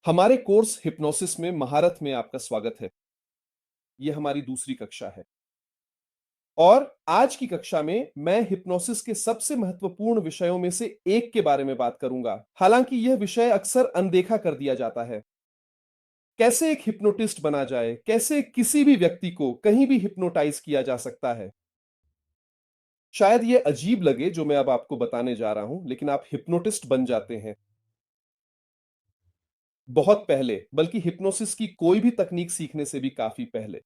हमारे course hypnosis में महारत में आपका स्वागत है। यह हमारी दूसरी कक्षा है और आज की कक्षा में मैं हिप्नोसिस के सबसे महत्वपूर्ण विषयों में से एक के बारे में बात करूंगा। हालांकि यह विषय अक्सर अनदेखा कर दिया जाता है। कैसे एक हिप्नोटिस्ट बना जाए, कैसे किसी भी व्यक्ति को कहीं भी हिप्नोटाइज किया जा सकता है। शायद यह अजीब लगे जो मैं अब आपको बताने जा रहा हूं, लेकिन आप हिप्नोटिस्ट बन जाते हैं बहुत पहले, बल्कि हिप्नोसिस की कोई भी तकनीक सीखने से भी काफी पहले।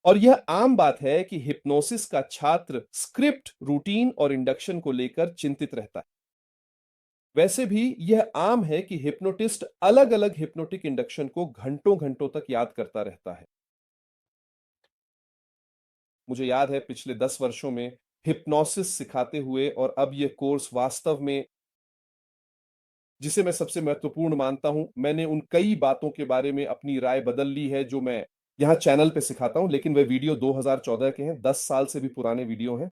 और यह आम बात है कि हिप्नोसिस का छात्र स्क्रिप्ट, रूटीन और इंडक्शन को लेकर चिंतित रहता है। वैसे भी यह आम है कि हिप्नोटिस्ट अलग-अलग हिप्नोटिक इंडक्शन को घंटों-घंटों तक याद करता रहता है। मुझे याद है पिछले 10 वर्षों में हिप्नोसिस सिखाते हुए और अब यह कोर्स वास्तव में जिसे मैं सबसे महत्वपूर्ण मानता हूं, मैंने उन कई बातों के बारे में अपनी राय बदल ली है जो मैं यहां चैनल पे सिखाता हूं, लेकिन वे वीडियो 2014 के हैं, 10 साल से भी पुराने वीडियो हैं।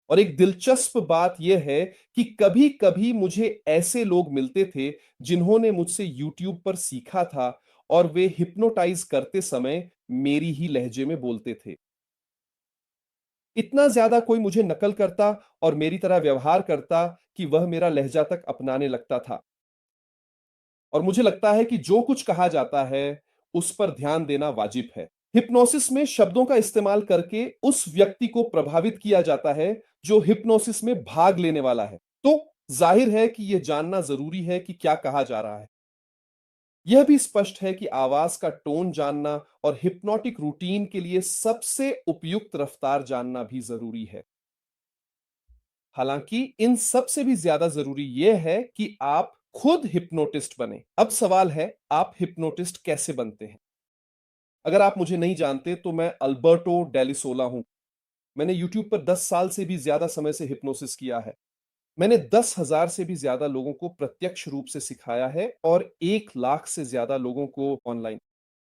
और एक दिलचस्प बात यह है कि कभी-कभी मुझे ऐसे लोग मिलते थे जिन्होंने मुझसे यूट्यूब पर सीखा था और वे हिप्नोटाइज करते समय मेरी ही लहजे में बोलते थे। इतना ज्यादा कोई मुझे नकल करता और मेरी तरह व्यवहार करता कि वह मेरा लहजा तक अपनाने लगता था। और मुझे लगता है कि जो कुछ कहा जाता है उस पर ध्यान देना वाजिब है। हिप्नोसिस में शब्दों का इस्तेमाल करके उस व्यक्ति को प्रभावित किया जाता है जो हिप्नोसिस में भाग लेने वाला है। तो जाहिर है कि यह जानना जरूरी है कि क्या कहा जा रहा है। यह भी स्पष्ट है कि आवाज का टोन जानना और हिप्नोटिक रूटीन के लिए सबसे उपयुक्त रफ्तार जानना भी जरूरी है। हालांकि इन सब से भी ज्यादा जरूरी यह है कि आप खुद हिप्नोटिस्ट बने। अब सवाल है, आप हिप्नोटिस्ट कैसे बनते हैं? अगर आप मुझे नहीं जानते तो मैं अल्बर्टो डेलिसोला हूं। मैंने यूट्यूब पर 10 साल से भी ज्यादा समय से हिप्नोसिस किया है। मैंने 10,000 से भी ज्यादा लोगों को प्रत्यक्ष रूप से सिखाया है और 1 लाख से ज्यादा लोगों को ऑनलाइन।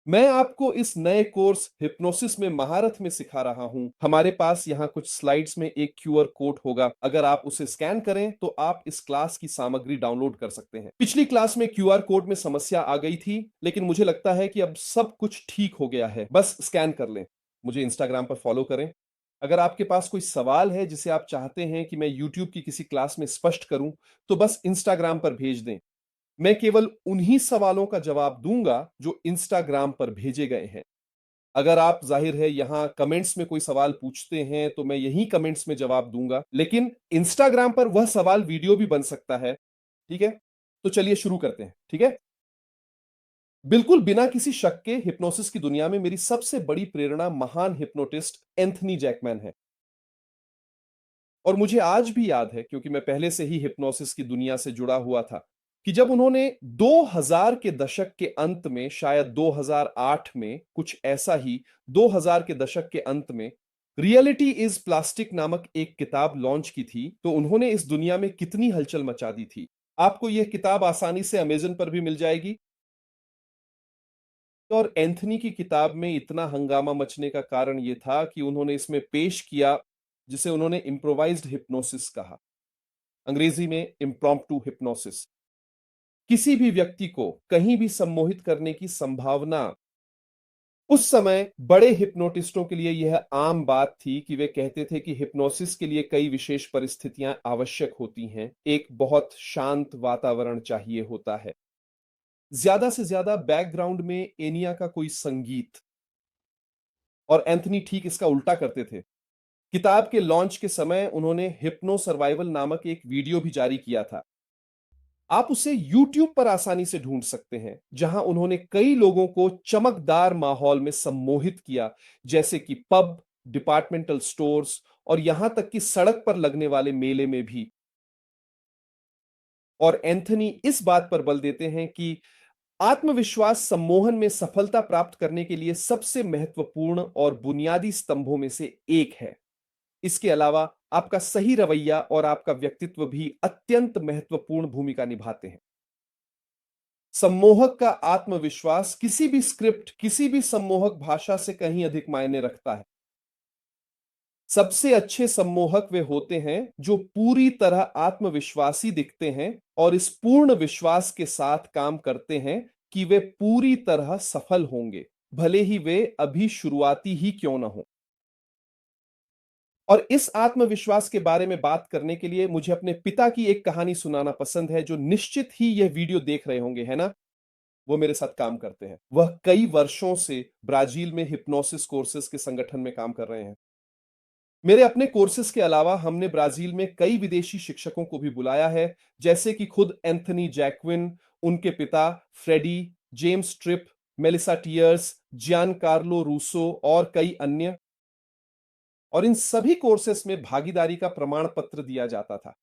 मैं आपको इस नए कोर्स हिप्नोसिस में महारत में सिखा रहा हूं। हमारे पास यहां कुछ स्लाइड्स में एक क्यूआर कोड होगा। अगर आप उसे स्कैन करें तो आप इस क्लास की सामग्री डाउनलोड कर सकते हैं। पिछली क्लास में क्यूआर कोड में समस्या आ गई थी, लेकिन मुझे लगता है कि अब सब कुछ ठीक हो गया है। बस स्कैन कर लें। मुझे इंस्टाग्राम पर फॉलो करें। अगर आपके पास कोई सवाल है जिसे आप चाहते हैं कि मैं यूट्यूब की किसी क्लास में स्पष्ट करूं, तो बस इंस्टाग्राम पर भेज दें। मैं केवल उन्हीं सवालों का जवाब दूंगा जो इंस्टाग्राम पर भेजे गए हैं। अगर आप जाहिर है यहां कमेंट्स में कोई सवाल पूछते हैं तो मैं यही कमेंट्स में जवाब दूंगा, लेकिन इंस्टाग्राम पर वह सवाल वीडियो भी बन सकता है। ठीक है, तो चलिए शुरू करते हैं। ठीक है, बिल्कुल बिना किसी शक के हिप्नोसिस की दुनिया में मेरी सबसे बड़ी प्रेरणा महान हिप्नोटिस्ट एंथनी जैकमैन है। और मुझे आज भी याद है, क्योंकि मैं पहले से ही हिप्नोसिस की दुनिया से जुड़ा हुआ था, कि जब उन्होंने 2000 के दशक के अंत में, शायद 2008 में कुछ ऐसा ही, 2000 के दशक के अंत में रियलिटी इज प्लास्टिक नामक एक किताब लॉन्च की थी, तो उन्होंने इस दुनिया में कितनी हलचल मचा दी थी। आपको यह किताब आसानी से अमेजन पर भी मिल जाएगी। और एंथनी की किताब में इतना हंगामा मचने का कारण यह था कि उन्होंने इसमें पेश किया जिसे उन्होंने इम्प्रोवाइज्ड हिप्नोसिस कहा, अंग्रेजी में इम्प्रॉम्प्टू हिप्नोसिस। किसी भी व्यक्ति को कहीं भी सम्मोहित करने की संभावना। उस समय बड़े हिप्नोटिस्टों के लिए यह आम बात थी कि वे कहते थे कि हिप्नोसिस के लिए कई विशेष परिस्थितियां आवश्यक होती हैं। एक बहुत शांत वातावरण चाहिए होता है, ज्यादा से ज्यादा बैकग्राउंड में एनिया का कोई संगीत। और एंथनी ठीक इसका उल्टा करते थे। किताब के लॉन्च के समय उन्होंने हिप्नो सर्वाइवल नामक एक वीडियो भी जारी किया था। आप उसे YouTube पर आसानी से ढूंढ सकते हैं, जहां उन्होंने कई लोगों को चमकदार माहौल में सम्मोहित किया, जैसे कि पब, डिपार्टमेंटल स्टोर्स और यहां तक कि सड़क पर लगने वाले मेले में भी। और एंथनी इस बात पर बल देते हैं कि आत्मविश्वास सम्मोहन में सफलता प्राप्त करने के लिए सबसे महत्वपूर्ण और बुनियादी स्तंभों में से एक है। इसके अलावा आपका सही रवैया और आपका व्यक्तित्व भी अत्यंत महत्वपूर्ण भूमिका निभाते हैं। सम्मोहक का आत्मविश्वास किसी भी स्क्रिप्ट, किसी भी सम्मोहक भाषा से कहीं अधिक मायने रखता है। सबसे अच्छे सम्मोहक वे होते हैं जो पूरी तरह आत्मविश्वासी दिखते हैं और इस पूर्ण विश्वास के साथ काम करते हैं कि वे पूरी तरह सफल होंगे, भले ही वे अभी शुरुआती ही क्यों ना हो। और इस आत्मविश्वास के बारे में बात करने के लिए मुझे अपने पिता की एक कहानी सुनाना पसंद है, जो निश्चित ही यह वीडियो देख रहे होंगे, है ना? वो मेरे साथ काम करते हैं। वह कई वर्षों से ब्राजील में हिप्नोसिस कोर्सेज के संगठन में काम कर रहे हैं। मेरे अपने कोर्सेज के अलावा हमने ब्राजील में कई विदेशी शिक्षकों को भी बुलाया है, जैसे कि खुद एंथनी जैक्विन, उनके पिता Freddie, James Tripp, Melissa Tiers, Gian Carlo Russo और कई अन्य। और इन सभी कोर्सेस में भागीदारी का प्रमाण पत्र दिया जाता था।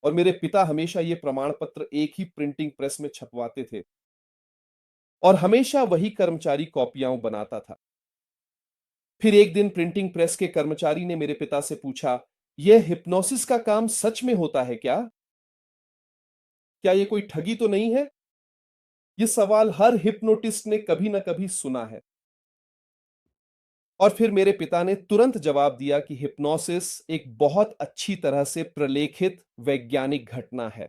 और मेरे पिता हमेशा ये प्रमाण पत्र एक ही प्रिंटिंग प्रेस में छपवाते थे और हमेशा वही कर्मचारी कॉपियां बनाता था। फिर एक दिन प्रिंटिंग प्रेस के कर्मचारी ने मेरे पिता से पूछा, यह हिप्नोसिस का काम सच में होता है क्या? क्या ये कोई ठगी तो नहीं है? ये सवाल हर हिप्नोटिस्ट ने कभी ना कभी सुना है। और फिर मेरे पिता ने तुरंत जवाब दिया कि हिप्नोसिस एक बहुत अच्छी तरह से प्रलेखित वैज्ञानिक घटना है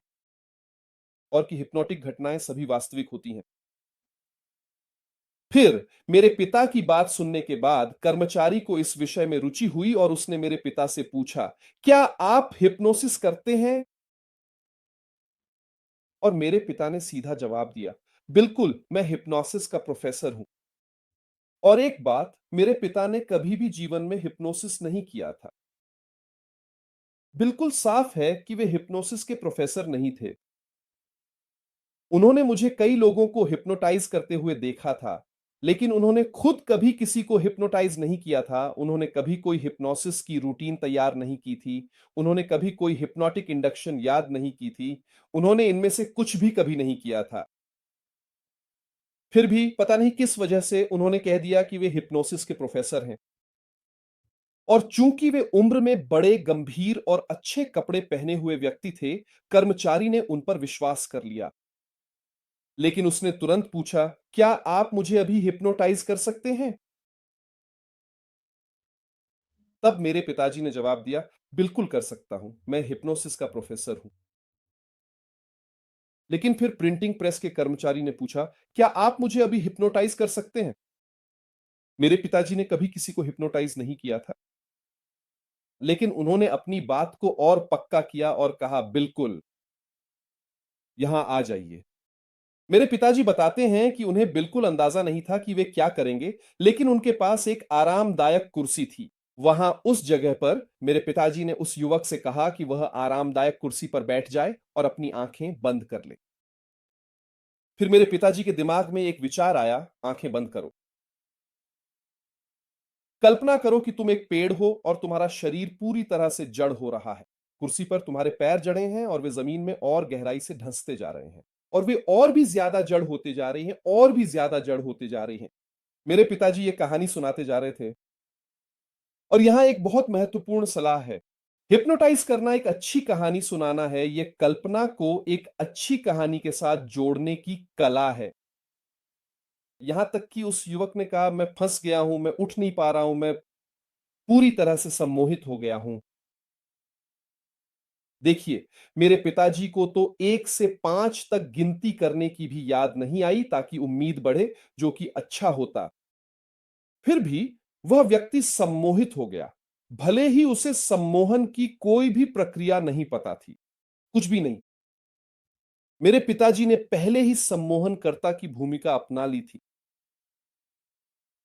और कि हिप्नोटिक घटनाएं सभी वास्तविक होती हैं। फिर मेरे पिता की बात सुनने के बाद कर्मचारी को इस विषय में रुचि हुई और उसने मेरे पिता से पूछा, क्या आप हिप्नोसिस करते हैं? और मेरे पिता ने सीधा जवाब दिया, बिल्कुल, मैं हिप्नोसिस का प्रोफेसर हूं। और एक बात, मेरे पिता ने कभी भी जीवन में हिप्नोसिस नहीं किया था। बिल्कुल साफ है कि वे हिप्नोसिस के प्रोफेसर नहीं थे। उन्होंने मुझे कई लोगों को हिप्नोटाइज करते हुए देखा था, लेकिन उन्होंने खुद कभी किसी को हिप्नोटाइज नहीं किया था। उन्होंने कभी कोई हिप्नोसिस की रूटीन तैयार नहीं की थी। उन्होंने कभी कोई हिप्नोटिक इंडक्शन याद नहीं की थी। उन्होंने इनमें से कुछ भी कभी नहीं किया था। फिर भी पता नहीं किस वजह से उन्होंने कह दिया कि वे हिप्नोसिस के प्रोफेसर हैं। और चूंकि वे उम्र में बड़े, गंभीर और अच्छे कपड़े पहने हुए व्यक्ति थे, कर्मचारी ने उन पर विश्वास कर लिया। लेकिन उसने तुरंत पूछा, क्या आप मुझे अभी हिप्नोटाइज कर सकते हैं? तब मेरे पिताजी ने जवाब दिया, बिल्कुल कर सकता हूं, मैं हिप्नोसिस का प्रोफेसर हूं। लेकिन फिर प्रिंटिंग प्रेस के कर्मचारी ने पूछा, क्या आप मुझे अभी हिप्नोटाइज कर सकते हैं? मेरे पिताजी ने कभी किसी को हिप्नोटाइज नहीं किया था, लेकिन उन्होंने अपनी बात को और पक्का किया और कहा, बिल्कुल, यहां आ जाइए। मेरे पिताजी बताते हैं कि उन्हें बिल्कुल अंदाजा नहीं था कि वे क्या करेंगे, लेकिन उनके पास एक आरामदायक कुर्सी थी। वहां उस जगह पर मेरे पिताजी ने उस युवक से कहा कि वह आरामदायक कुर्सी पर बैठ जाए और अपनी आंखें बंद कर ले। फिर मेरे पिताजी के दिमाग में एक विचार आया, आंखें बंद करो। कल्पना करो कि तुम एक पेड़ हो और तुम्हारा शरीर पूरी तरह से जड़ हो रहा है। कुर्सी पर तुम्हारे पैर जड़े हैं और वे जमीन में और गहराई से धंसते जा रहे हैं और वे और भी ज्यादा जड़ होते जा रही हैं और भी ज्यादा जड़ होते जा रही हैं। मेरे पिताजी ये कहानी सुनाते जा रहे थे और यहां एक बहुत महत्वपूर्ण सलाह है। हिप्नोटाइज करना एक अच्छी कहानी सुनाना है, यह कल्पना को एक अच्छी कहानी के साथ जोड़ने की कला है। यहां तक कि उस युवक ने कहा, मैं फंस गया हूं, मैं उठ नहीं पा रहा हूं, मैं पूरी तरह से सम्मोहित हो गया हूं। देखिए, मेरे पिताजी को तो 1 से 5 तक गिनती करने की भी याद नहीं आई ताकि उम्मीद बढ़े, जो कि अच्छा होता। फिर भी वह व्यक्ति सम्मोहित हो गया, भले ही उसे सम्मोहन की कोई भी प्रक्रिया नहीं पता थी, कुछ भी नहीं। मेरे पिताजी ने पहले ही सम्मोहनकर्ता की भूमिका अपना ली थी।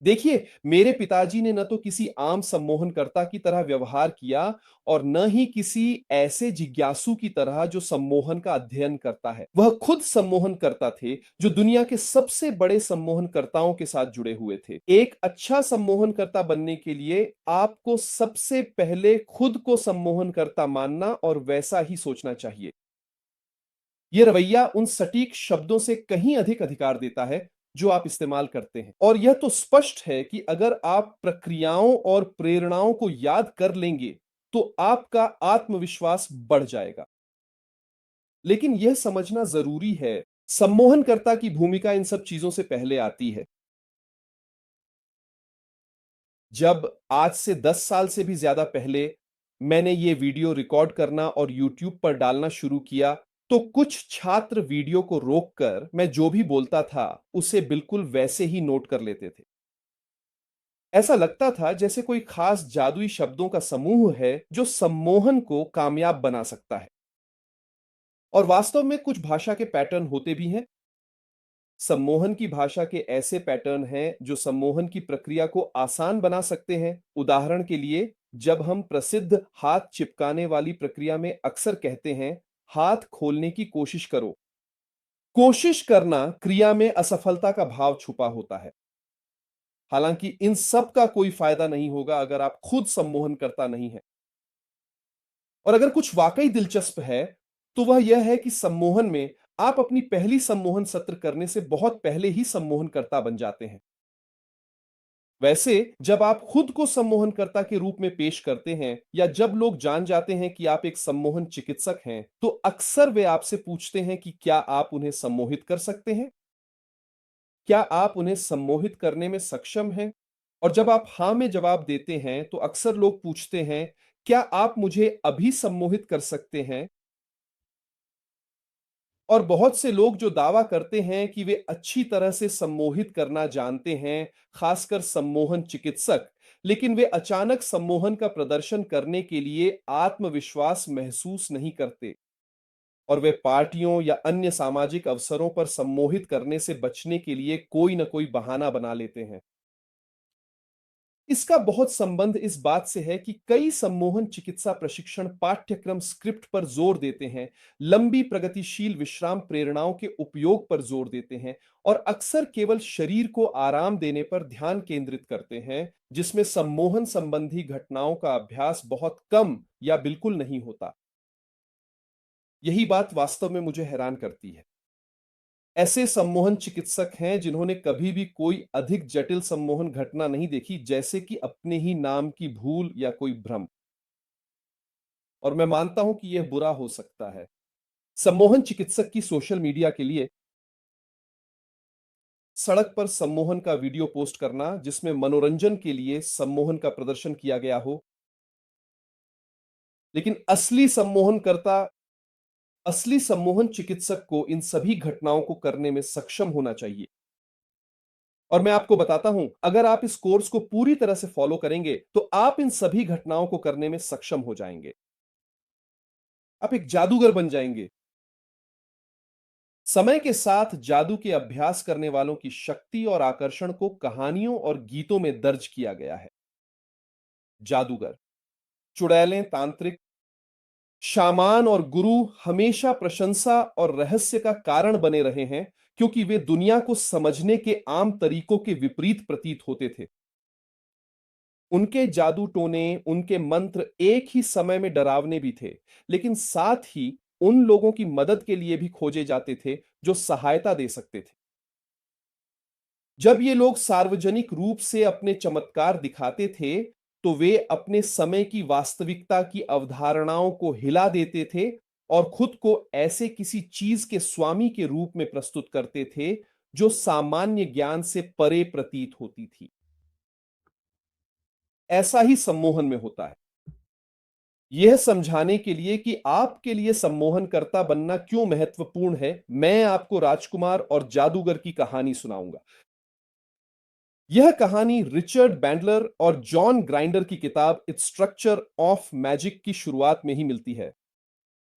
देखिए, मेरे पिताजी ने न तो किसी आम सम्मोहनकर्ता की तरह व्यवहार किया और न ही किसी ऐसे जिज्ञासु की तरह जो सम्मोहन का अध्ययन करता है। वह खुद सम्मोहनकर्ता थे जो दुनिया के सबसे बड़े सम्मोहनकर्ताओं के साथ जुड़े हुए थे। एक अच्छा सम्मोहनकर्ता बनने के लिए आपको सबसे पहले खुद को सम्मोहनकर्ता मानना और वैसा ही सोचना चाहिए। यह रवैया उन सटीक शब्दों से कहीं अधिक अधिकार देता है जो आप इस्तेमाल करते हैं। और यह तो स्पष्ट है कि अगर आप प्रक्रियाओं और प्रेरणाओं को याद कर लेंगे तो आपका आत्मविश्वास बढ़ जाएगा। लेकिन यह समझना जरूरी है, सम्मोहनकर्ता की भूमिका इन सब चीजों से पहले आती है। जब आज से 10 साल से भी ज्यादा पहले मैंने ये वीडियो रिकॉर्ड करना और यूट्यूब पर डालना शुरू किया, तो कुछ छात्र वीडियो को रोककर मैं जो भी बोलता था, उसे बिल्कुल वैसे ही नोट कर लेते थे। ऐसा लगता था जैसे कोई खास जादुई शब्दों का समूह है जो सम्मोहन को कामयाब बना सकता है। और वास्तव में कुछ भाषा के पैटर्न होते भी हैं। सम्मोहन की भाषा के ऐसे पैटर्न हैं जो सम्मोहन की प्रक्रिया को आसान बना सकते हैं। उदाहरण के लिए, जब हम प्रसिद्ध हाथ चिपकाने वाली प्रक्रिया में अक्सर कहते हैं, हाथ खोलने की कोशिश करो। कोशिश करना क्रिया में असफलता का भाव छुपा होता है। हालांकि इन सब का कोई फायदा नहीं होगा अगर आप खुद सम्मोहन करता नहीं है। और अगर कुछ वाकई दिलचस्प है, तो वह यह है कि सम्मोहन में आप अपनी पहली सम्मोहन सत्र करने से बहुत पहले ही सम्मोहनकर्ता बन जाते हैं। वैसे जब आप खुद को सम्मोहनकर्ता के रूप में पेश करते हैं या जब लोग जान जाते हैं कि आप एक सम्मोहन चिकित्सक हैं, तो अक्सर वे आपसे पूछते हैं कि क्या आप उन्हें सम्मोहित कर सकते हैं? क्या आप उन्हें सम्मोहित करने में सक्षम हैं? और जब आप हाँ में जवाब देते हैं, तो अक्सर लोग पूछते हैं, क्या आप मुझे अभी सम्मोहित कर सकते हैं? और बहुत से लोग जो दावा करते हैं कि वे अच्छी तरह से सम्मोहित करना जानते हैं, खासकर सम्मोहन चिकित्सक, लेकिन वे अचानक सम्मोहन का प्रदर्शन करने के लिए आत्मविश्वास महसूस नहीं करते और वे पार्टियों या अन्य सामाजिक अवसरों पर सम्मोहित करने से बचने के लिए कोई न कोई बहाना बना लेते हैं। इसका बहुत संबंध इस बात से है कि कई सम्मोहन चिकित्सा प्रशिक्षण पाठ्यक्रम स्क्रिप्ट पर जोर देते हैं, लंबी प्रगतिशील विश्राम प्रेरणाओं के उपयोग पर जोर देते हैं और अक्सर केवल शरीर को आराम देने पर ध्यान केंद्रित करते हैं, जिसमें सम्मोहन संबंधी घटनाओं का अभ्यास बहुत कम या बिल्कुल नहीं होता। यही बात वास्तव में मुझे हैरान करती है। ऐसे सम्मोहन चिकित्सक हैं जिन्होंने कभी भी कोई अधिक जटिल सम्मोहन घटना नहीं देखी, जैसे कि अपने ही नाम की भूल या कोई भ्रम। और मैं मानता हूं कि यह बुरा हो सकता है। सम्मोहन चिकित्सक की सोशल मीडिया के लिए सड़क पर सम्मोहन का वीडियो पोस्ट करना जिसमें मनोरंजन के लिए सम्मोहन का प्रदर्शन किया गया हो, लेकिन असली सम्मोहन चिकित्सक को इन सभी घटनाओं को करने में सक्षम होना चाहिए। और मैं आपको बताता हूं, अगर आप इस कोर्स को पूरी तरह से फॉलो करेंगे, तो आप इन सभी घटनाओं को करने में सक्षम हो जाएंगे। आप एक जादूगर बन जाएंगे। समय के साथ जादू के अभ्यास करने वालों की शक्ति और आकर्षण को कहानियों और गीतों में दर्ज किया गया है। जादूगर, चुड़ैलें, तांत्रिक, शामान और गुरु हमेशा प्रशंसा और रहस्य का कारण बने रहे हैं, क्योंकि वे दुनिया को समझने के आम तरीकों के विपरीत प्रतीत होते थे। उनके जादू टोने, उनके मंत्र एक ही समय में डरावने भी थे, लेकिन साथ ही उन लोगों की मदद के लिए भी खोजे जाते थे जो सहायता दे सकते थे। जब ये लोग सार्वजनिक रूप से अपने चमत्कार दिखाते थे, तो वे अपने समय की वास्तविकता की अवधारणाओं को हिला देते थे और खुद को ऐसे किसी चीज के स्वामी के रूप में प्रस्तुत करते थे जो सामान्य ज्ञान से परे प्रतीत होती थी। ऐसा ही सम्मोहन में होता है। यह समझाने के लिए कि आपके लिए सम्मोहनकर्ता बनना क्यों महत्वपूर्ण है, मैं आपको राजकुमार और जादूगर की कहानी सुनाऊंगा। यह कहानी रिचर्ड बैंडलर और जॉन ग्राइंडर की किताब इट्स स्ट्रक्चर ऑफ मैजिक की शुरुआत में ही मिलती है।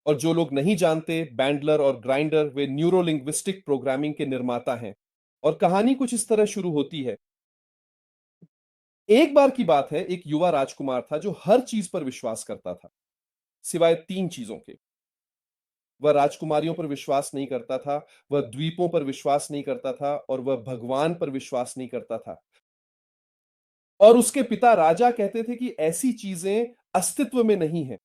और जो लोग नहीं जानते, बैंडलर और ग्राइंडर वे न्यूरोलिंग्विस्टिक प्रोग्रामिंग के निर्माता हैं। और कहानी कुछ इस तरह शुरू होती है। एक बार की बात है, एक युवा राजकुमार था जो हर चीज पर विश्वास करता था, सिवाय तीन चीजों के। वह राजकुमारियों पर विश्वास नहीं करता था, वह द्वीपों पर विश्वास नहीं करता था और वह भगवान पर विश्वास नहीं करता था। और उसके पिता राजा कहते थे कि ऐसी चीजें अस्तित्व में नहीं है।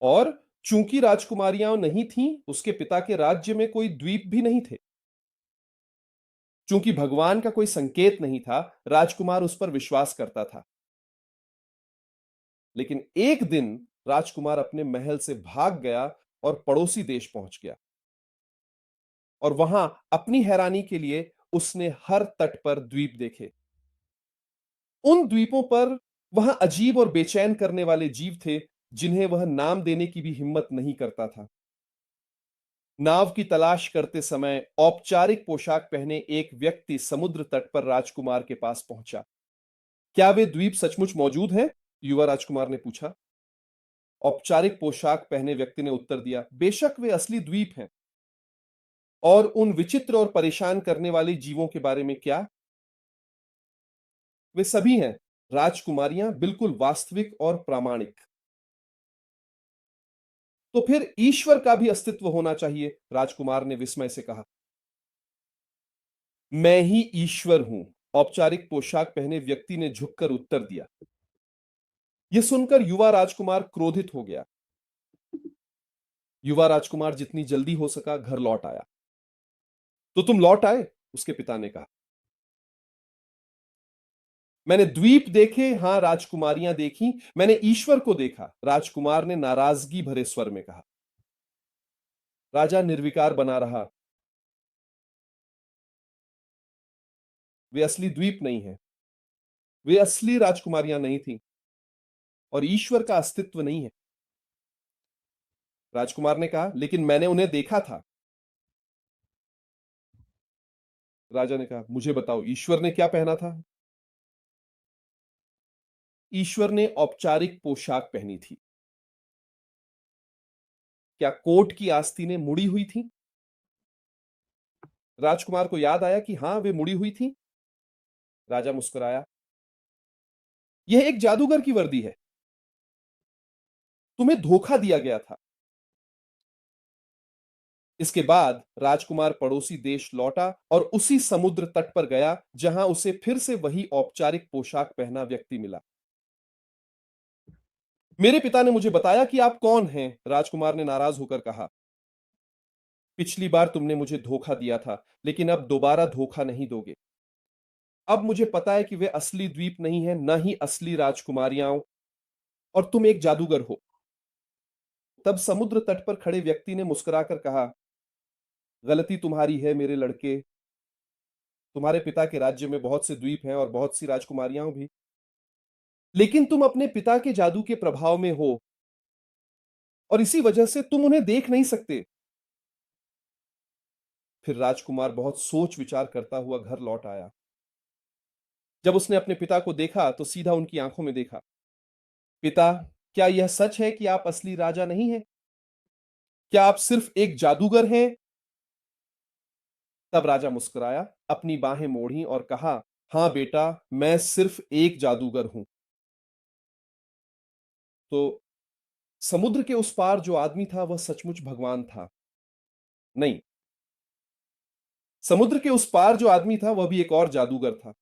और चूंकि राजकुमारियां नहीं थीं, उसके पिता के राज्य में कोई द्वीप भी नहीं थे। चूंकि भगवान का कोई संकेत नहीं था, राजकुमार उस पर विश्वास करता था। लेकिन एक दिन राजकुमार अपने महल से भाग गया और पड़ोसी देश पहुंच गया। और वहां अपनी हैरानी के लिए उसने हर तट पर द्वीप देखे। उन द्वीपों पर वहां अजीब और बेचैन करने वाले जीव थे जिन्हें वह नाम देने की भी हिम्मत नहीं करता था। नाव की तलाश करते समय औपचारिक पोशाक पहने एक व्यक्ति समुद्र तट पर राजकुमार के पास पहुंचा। क्या वे द्वीप सचमुच मौजूद हैं? युवा राजकुमार ने पूछा। औपचारिक पोशाक पहने व्यक्ति ने उत्तर दिया, बेशक वे असली द्वीप हैं। और उन विचित्र और परेशान करने वाले जीवों के बारे में क्या? वे सभी हैं राजकुमारियां, बिल्कुल वास्तविक और प्रामाणिक। तो फिर ईश्वर का भी अस्तित्व होना चाहिए, राजकुमार ने विस्मय से कहा। मैं ही ईश्वर हूं, औपचारिक पोशाक पहने व्यक्ति ने झुककर उत्तर दिया। यह सुनकर युवा राजकुमार क्रोधित हो गया। युवा राजकुमार जितनी जल्दी हो सका घर लौट आया। तो तुम लौट आए? उसके पिता ने कहा। मैंने द्वीप देखे, हां राजकुमारियां देखी, मैंने ईश्वर को देखा, राजकुमार ने नाराजगी भरे स्वर में कहा। राजा निर्विकार बना रहा। वे असली द्वीप नहीं है, वे असली राजकुमारियां नहीं थी और ईश्वर का अस्तित्व नहीं है। राजकुमार ने कहा, लेकिन मैंने उन्हें देखा था। राजा ने कहा, मुझे बताओ ईश्वर ने क्या पहना था? ईश्वर ने औपचारिक पोशाक पहनी थी। क्या कोट की आस्तीनें मुड़ी हुई थी? राजकुमार को याद आया कि हां वे मुड़ी हुई थी। राजा मुस्कुराया। यह एक जादूगर की वर्दी है, तुम्हें धोखा दिया गया था। इसके बाद राजकुमार पड़ोसी देश लौटा और उसी समुद्र तट पर गया जहां उसे फिर से वही औपचारिक पोशाक पहना व्यक्ति मिला। मेरे पिता ने मुझे बताया कि आप कौन हैं, राजकुमार ने नाराज होकर कहा। पिछली बार तुमने मुझे धोखा दिया था, लेकिन अब दोबारा धोखा नहीं दोगे। अब मुझे पता है कि वे असली द्वीप नहीं है, न ही असली राजकुमारियां, और तुम एक जादूगर हो। तब समुद्र तट पर खड़े व्यक्ति ने मुस्कुराकर कहा, गलती तुम्हारी है मेरे लड़के। तुम्हारे पिता के राज्य में बहुत से द्वीप हैं और बहुत सी राजकुमारियां भी, लेकिन तुम अपने पिता के जादू के प्रभाव में हो और इसी वजह से तुम उन्हें देख नहीं सकते। फिर राजकुमार बहुत सोच विचार करता हुआ घर लौट आया। जब उसने अपने पिता को देखा तो सीधा उनकी आंखों में देखा। पिता, क्या यह सच है कि आप असली राजा नहीं हैं? क्या आप सिर्फ एक जादूगर हैं? तब राजा मुस्कुराया, अपनी बाहें मोड़ी और कहा, हां बेटा, मैं सिर्फ एक जादूगर हूं। तो समुद्र के उस पार जो आदमी था वह सचमुच भगवान था? नहीं, समुद्र के उस पार जो आदमी था वह भी एक और जादूगर था।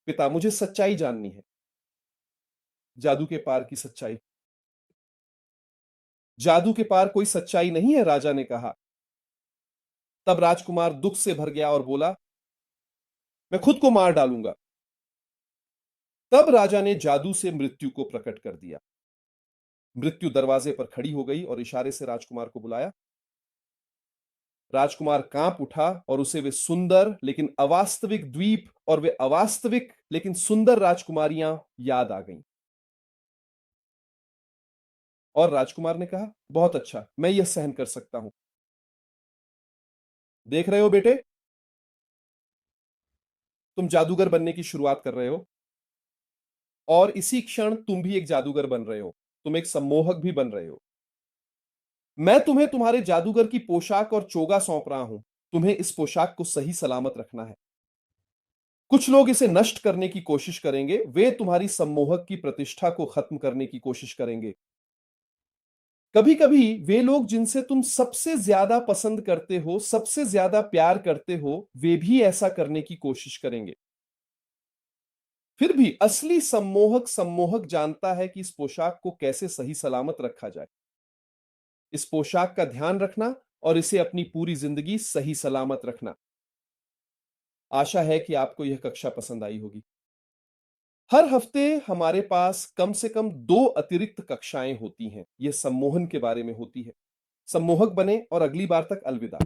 पिता, मुझे सच्चाई जाननी है, जादू के पार की सच्चाई। जादू के पार कोई सच्चाई नहीं है, राजा ने कहा। तब राजकुमार दुख से भर गया और बोला, मैं खुद को मार डालूंगा। तब राजा ने जादू से मृत्यु को प्रकट कर दिया। मृत्यु दरवाजे पर खड़ी हो गई और इशारे से राजकुमार को बुलाया। राजकुमार कांप उठा और उसे वे सुंदर लेकिन अवास्तविक द्वीप और वे अवास्तविक लेकिन सुंदर राजकुमारियां याद आ गईं। और राजकुमार ने कहा, बहुत अच्छा, मैं यह सहन कर सकता हूं। देख रहे हो बेटे, तुम जादूगर बनने की शुरुआत कर रहे हो और इसी क्षण तुम भी एक जादूगर बन रहे हो, तुम एक सम्मोहक भी बन रहे हो। मैं तुम्हें तुम्हारे जादूगर की पोशाक और चोगा सौंप रहा हूं। तुम्हें इस पोशाक को सही सलामत रखना है। कुछ लोग इसे नष्ट करने की कोशिश करेंगे, वे तुम्हारी सम्मोहक की प्रतिष्ठा को खत्म करने की कोशिश करेंगे। कभी कभी वे लोग जिनसे तुम सबसे ज्यादा पसंद करते हो, सबसे ज्यादा प्यार करते हो, वे भी ऐसा करने की कोशिश करेंगे। फिर भी असली सम्मोहक सम्मोहक जानता है कि इस पोशाक को कैसे सही सलामत रखा जाए। इस पोशाक का ध्यान रखना और इसे अपनी पूरी जिंदगी सही सलामत रखना। आशा है कि आपको यह कक्षा पसंद आई होगी। हर हफ्ते हमारे पास कम से कम 2 अतिरिक्त कक्षाएं होती हैं। यह सम्मोहन के बारे में होती है। सम्मोहक बने और अगली बार तक अलविदा।